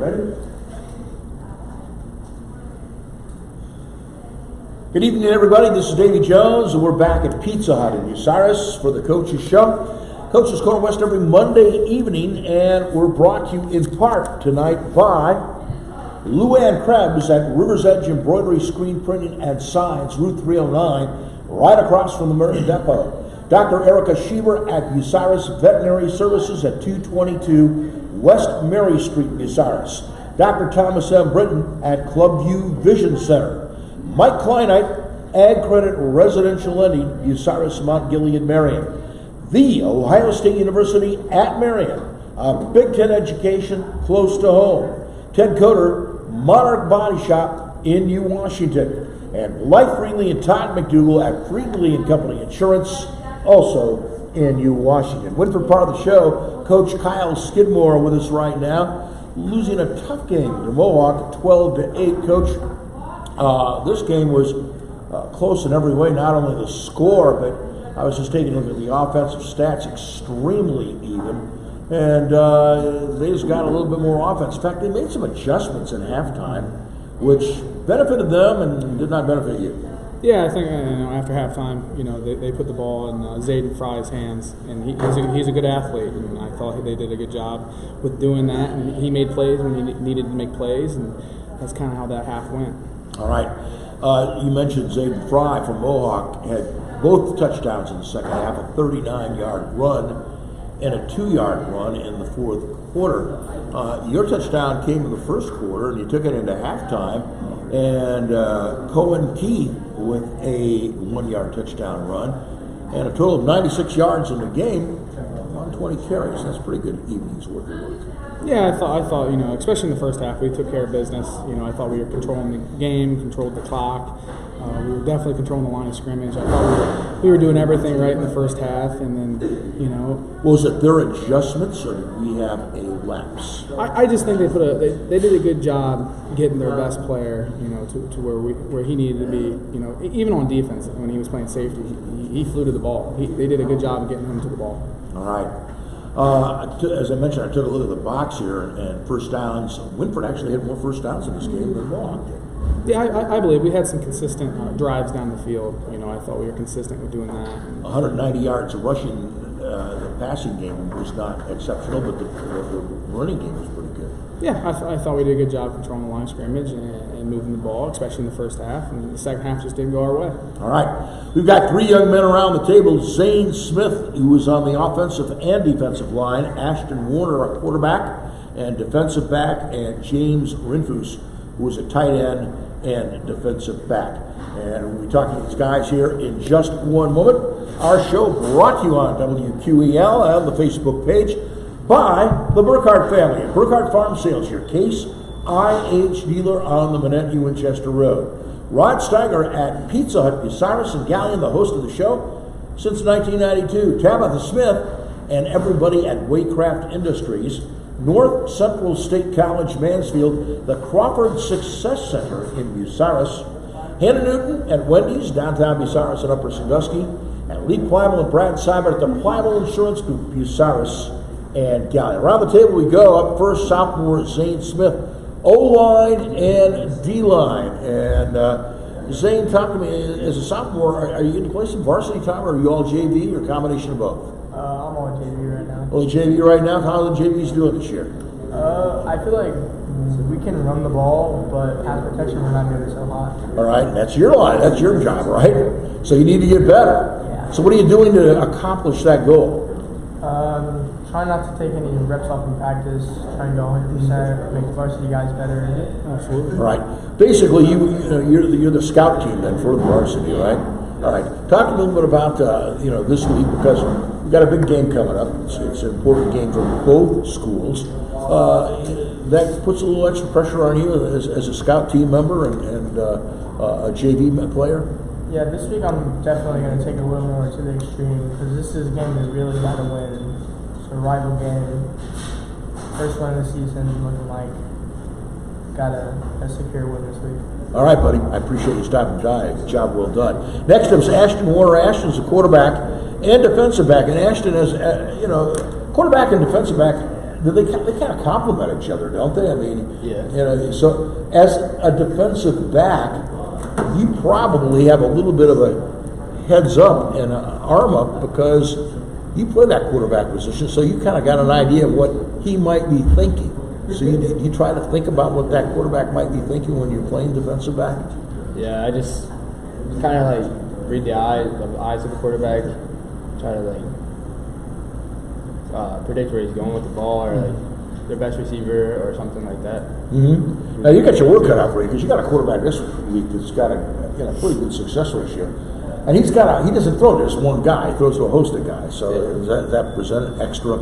Ready? Good evening, everybody. This is Davy Jones, and we're back at Pizza Hut in Bucyrus for the Coach's Show. Coach's Corner West every Monday evening, and we're brought to you in part tonight by Luann Krebs at River's Edge Embroidery, Screen Printing, and Signs, Route 309, right across from the Merton Depot. Dr. Erica Schieber at Bucyrus Veterinary Services at 222 West Mary Street, Bucyrus. Dr. Thomas M. Britton at Clubview Vision Center. Mike Kleinite, Ag Credit Residential Lending, Bucyrus, Mount Gilead, Marion. The Ohio State University at Marion, a Big Ten education close to home. Ted Coder, Monarch Body Shop in New Washington. And Life Freely and Todd McDougal at Freely and Company Insurance, also in New Washington. Winford part of the show, Coach Cyle Skidmore with us right now, losing a tough game to Mohawk, 12-8. Coach, this game was close in every way, not only the score, but I was just taking a look at the offensive stats, extremely even. And they just got a little bit more offense. In fact, they made some adjustments in halftime, which benefited them and did not benefit you. Yeah, I think after halftime, they put the ball in Zayden Fry's hands, and he's a good athlete, and I thought they did a good job with doing that. And he made plays when he needed to make plays, and that's kind of how that half went. All right, you mentioned Zayden Fry from Mohawk had both touchdowns in the second half, a 39-yard run and a 2-yard run in the fourth quarter. Your touchdown came in the first quarter, and you took it into halftime, and Cohen Keith with a 1-yard touchdown run, and a total of 96 yards in the game on 20 carries. That's pretty good evening's worth of work. Yeah, I thought, especially in the first half, we took care of business. I thought we were controlling the game, controlled the clock. We were definitely controlling the line of scrimmage. I thought we were doing everything right in the first half, and then, Was it their adjustments, or did we have a lapse? I just think they did a good job getting their best player, to where he needed to be. Even on defense when he was playing safety, he flew to the ball. They did a good job of getting him to the ball. All right. As I mentioned, I took a look at the box here, and first downs. Winford actually had more first downs in this game than Mohawk did. Yeah, I believe we had some consistent drives down the field. I thought we were consistent with doing that. 190 yards of rushing. The passing game was not exceptional, but the running game was pretty good. Yeah, I thought we did a good job controlling the line of scrimmage and moving the ball, especially in the first half. And the second half just didn't go our way. All right. We've got three young men around the table. Zane Smith, who was on the offensive and defensive line. Ashton Warner, a quarterback and defensive back. And James Rinfus, who was a tight end and defensive back. And we'll be talking to these guys here in just one moment. Our show brought to you on WQEL and the Facebook page by the Burkhardt family. Burkhardt Farm Sales, your Case IH dealer on the Manette Winchester Road. Rod Steiger at Pizza Hut, Bucyrus and Galleon, the host of the show since 1992. Tabitha Smith and everybody at Waycraft Industries. North Central State College, Mansfield, the Crawford Success Center in Bucyrus. Hannah Newton at Wendy's, downtown Bucyrus and Upper Sandusky. And Lee Plimal and Brad Seibert at the Plimal Insurance Group, Bucyrus and Galleon. Around the table we go. Up first, sophomore Zane Smith, O-line and D-line. And Zane, talk to me, as a sophomore, are you going to play some varsity time, or are you all JV, or a combination of both? I'm on JV right now. Only JV right now? How are the JVs doing this year? I feel like we can run the ball, but pass protection we're not doing so hot. All right, that's your line. That's your job, right? So you need to get better. Yeah. So what are you doing to accomplish that goal? Trying not to take any reps off in practice. Trying to go 100%, make the varsity guys better. Absolutely. All right. Basically, you're the scout team then for the varsity, right? All right. Talk a little bit about this week, because we've got a big game coming up. It's an important game for both schools. That puts a little extra pressure on you as a scout team member and a JV player. Yeah, this week I'm definitely going to take it a little more to the extreme, because this is a game that really got to win. It's a rival game. First one of the season, looking like got a secure win this week. All right, buddy. I appreciate you stopping by. Job well done. Next up is Ashton Warner. Ashton's a quarterback and defensive back. And Ashton is, quarterback and defensive back, they kind of complement each other, don't they? I mean, Yeah. you know, so as a defensive back, you probably have a little bit of a heads up and an arm up because you play that quarterback position, so you kind of got an idea of what he might be thinking. So you try to think about what that quarterback might be thinking when you're playing defensive back. Yeah, I just kind of like read the eyes of the quarterback, try to like predict where he's going with the ball, or like their best receiver or something like that. Mm-hmm. Now you got your work cut out for you because you got a quarterback this week that's got a pretty good success ratio, and he doesn't throw to just one guy; he throws to a host of guys. So does that present an extra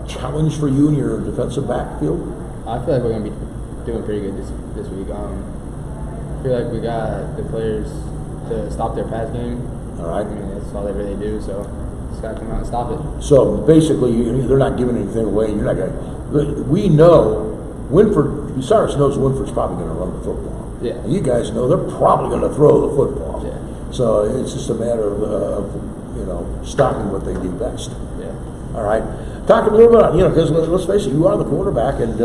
challenge for you in your defensive backfield? I feel like we're gonna be doing pretty good this week. I feel like we got the players to stop their pass game. All right. I mean, that's all they really do. So just gotta come out and stop it. So basically, they're not giving anything away. You're not going. We know Bucyrus knows Winford's probably going to run the football. Yeah. And you guys know they're probably going to throw the football. Yeah. So it's just a matter of stopping what they do best. Yeah. All right. Talk a little bit about because let's face it, you are the quarterback, and you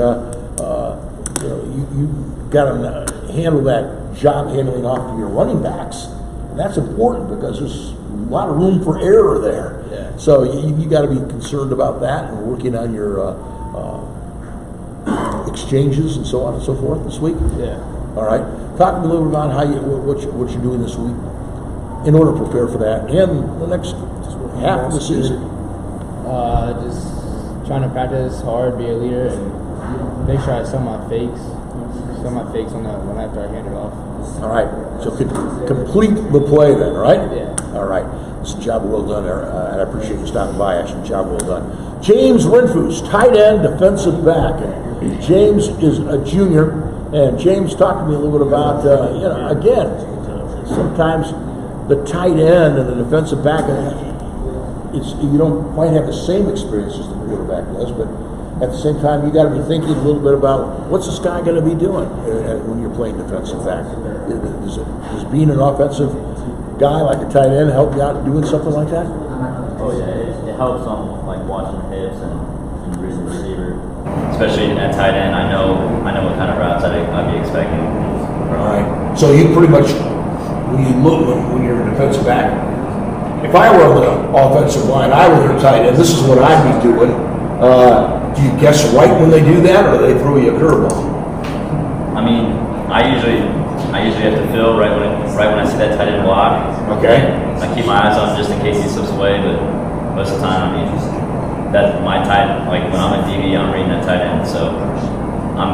got to handle that job handling off to your running backs, and that's important because there's a lot of room for error there. Yeah. So you got to be concerned about that and working on your exchanges and so on and so forth this week. Yeah. All right. Talk a little bit about what you're doing this week in order to prepare for that and the next half of the season. Just trying to practice hard, be a leader, and make sure I sell my fakes when after I hand it off. All right. So complete the play then, right? Yeah. All right. It's a job well done there, and I appreciate you stopping by. Actually, job well done. James Winfus, tight end, defensive back. James is a junior, and James, talk to me a little bit about again, sometimes the tight end and the defensive back. You don't quite have the same experience as the quarterback does, but at the same time, you got to be thinking a little bit about what's this guy going to be doing when you're playing defensive back. Does being an offensive guy like a tight end help you out doing something like that? Oh yeah, it helps on like watching the hips and reading the receiver, especially at tight end. I know what kind of routes I'd be expecting. All right. So you pretty much when you're a defensive back. If I were on the offensive line, I were their tight end. This is what I'd be doing. Do you guess right when they do that, or do they throw you a curveball? I mean, I usually have to fill right when I see that tight end block. Okay. I keep my eyes on him just in case he slips away, but most of the time, I mean, that's my tight. Like when I'm a DB, I'm reading that tight end. So I'm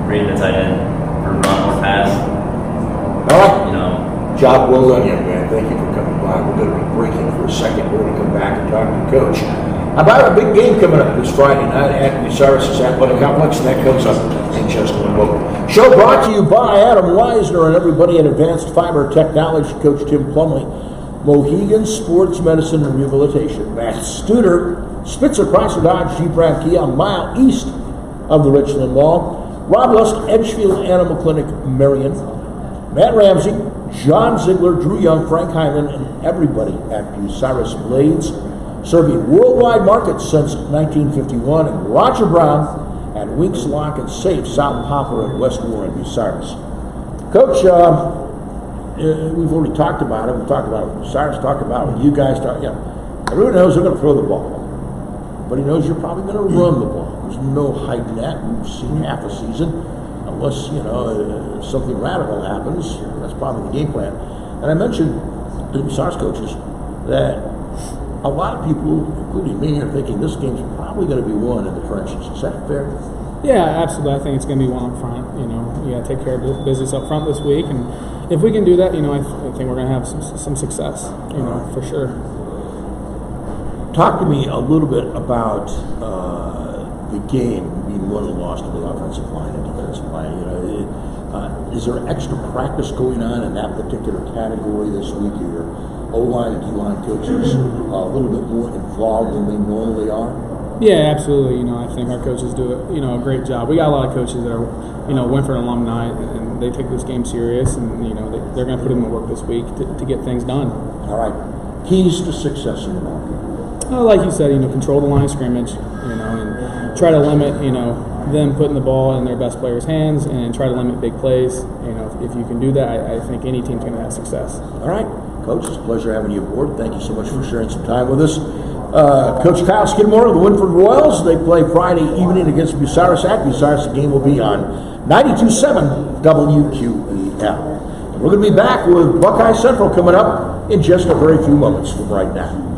reading the tight end for run or pass. All right. Job well done, young man. Thank you for coming by. We're going to be breaking for a second. We're going to come back and talk to the coach about a big game coming up this Friday night at Bucyrus Athletic Complex, and that comes up in just one moment. Show brought to you by Adam Weisner and everybody at Advanced Fiber Technology, Coach Tim Plumley, Mohegan Sports Medicine and Rehabilitation, Matt Studer, Spitzer Chrysler Dodge Jeep Ram Kia, a mile east of the Richland Mall, Rob Lusk, Edgefield Animal Clinic, Marion, Matt Ramsey, John Ziegler, Drew Young, Frank Hyman, and everybody at Bucyrus Blades, serving worldwide markets since 1951, and Roger Brown at Winks Lock and Safe, South Poplar and West Warren, Bucyrus. Coach, we've already talked about it. We've talked about it. Bucyrus talked about it. You guys talked. Everyone knows they're going to throw the ball, but he knows you're probably going to run the ball. There's no hiding that. We've seen half a season. Unless, something radical happens, that's probably the game plan. And I mentioned to the Bucyrus coaches that a lot of people, including me, are thinking this game's probably going to be won in the trenches. Is that fair? Yeah, absolutely. I think it's going to be one up front. You got to take care of business up front this week, and if we can do that, I think we're going to have some success. For sure. Talk to me a little bit about the game being won and lost on the offensive line and defensive line. Is there extra practice going on in that particular category this week? Are your O-line and D-line coaches a little bit more involved than they normally are? Yeah, absolutely. I think our coaches do a great job. We got a lot of coaches that are, Winford alumni, and they take this game serious, and they're going to put in the work this week to get things done. All right. Keys to success in the ball game. Like you said, control the line of scrimmage, and try to limit, them putting the ball in their best players' hands and try to limit big plays. If you can do that, I think any team's going to have success. All right, Coach, it's a pleasure having you aboard. Thank you so much for sharing some time with us. Coach Cyle Skidmore of the Winford Royals. They play Friday evening against Bucyrus at Bucyrus. The game will be on 92.7 WQEL. We're going to be back with Buckeye Central coming up in just a very few moments from right now.